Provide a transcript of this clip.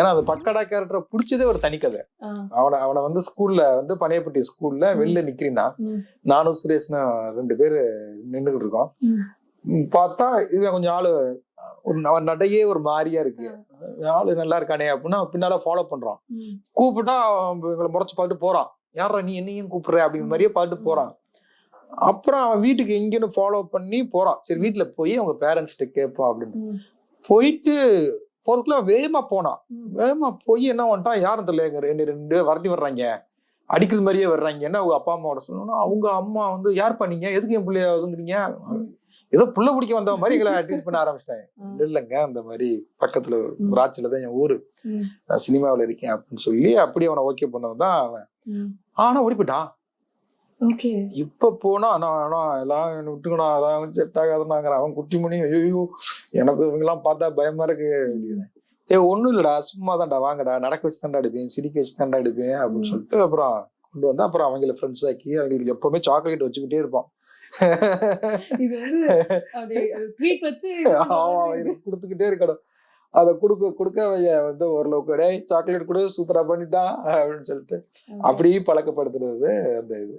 ஏன்னா அந்த பக்கடா கேரக்டரை பிடிச்சதே ஒரு தனிக்கதை. அவனை வந்து ஸ்கூல்ல வந்து பனையப்பட்டி ஸ்கூல்ல வெளில நிக்கிறீன்னா நானும் சுரேஷ்னா 2 பேரு நின்றுகிட்டு இருக்கோம். பார்த்தா இவன் கொஞ்சம் ஆளு அவன் நடையே ஒரு மாதிரியா இருக்கு, ஆளு நல்லா இருக்கானே அப்படின்னா பின்னால ஃபாலோ பண்றான். கூப்பிட்டா இவங்களை முறைச்சு பார்த்துட்டு போறான். யாரா நீ என்னையும் கூப்பிடுற அப்படிங்கிற மாதிரியே பார்த்துட்டு போறான். அப்புறம் அவன் வீட்டுக்கு எங்கன்னு ஃபாலோ பண்ணி போறான். சரி வீட்டுல போய் அவங்க பேரண்ட்ஸ்கிட்ட கேட்பான் அப்படின்னு போயிட்டு போறதுக்குள்ள வேகமா போனான். வேகமா போய் என்ன பண்ணிட்டான், யாரும் தெரியல, 2 வரட்டி வர்றாங்க, அடிக்கிறது மாதிரியே வர்றாங்க. என்ன அவங்க அப்பா அம்மாவோட சொல்லணும்னா அவங்க அம்மா வந்து யார் பண்ணீங்க, எதுக்கு என் பிள்ளைய ஒதுங்குறீங்க, ஏதோ புள்ள பிடிக்க வந்த மாதிரி எங்களை ட்ரீட் பண்ண ஆரம்பிச்சிட்டாங்க. இல்லைங்க அந்த மாதிரி பக்கத்துல ஒரு ஆட்சியில என் ஊரு, நான் சினிமாவில் இருக்கேன் அப்படின்னு சொல்லி அப்படி அவனை ஓகே பண்ணதான் அவன். ஆனா ஓடி போயிட்டான். இப்ப போனா எல்லாம் விட்டுக்கணும், அதான் செட் ஆகாதுன்னாங்கிற அவன் குட்டிமணி. ஐயோ எனக்கு இவங்க எல்லாம் பார்த்தா பயமா இருக்கு அப்படின்னு. ஒண்ணும் இல்லடா, சும்மா தான்டா, வாங்கடா, நடக்க வச்சு தாண்டா அடிப்பேன், சிரிக்க வச்சு தாண்டா அடிப்பேன் அப்படின்னு சொல்லிட்டு அப்புறம் கொண்டு வந்தா. அப்புறம் அவங்கள ஃப்ரெண்ட்ஸ் ஆக்கி அவங்களுக்கு எப்பவுமே சாக்லேட் வச்சுக்கிட்டே இருப்பான். கொடுத்துக்கிட்டே இருக்கணும். அதை கொடுக்க வந்து ஓரளவுக்கு சாக்லேட் கூட சூப்பரா பண்ணிட்டான் அப்படின்னு சொல்லிட்டு அப்படி பழக்கப்படுத்துறது அந்த இது.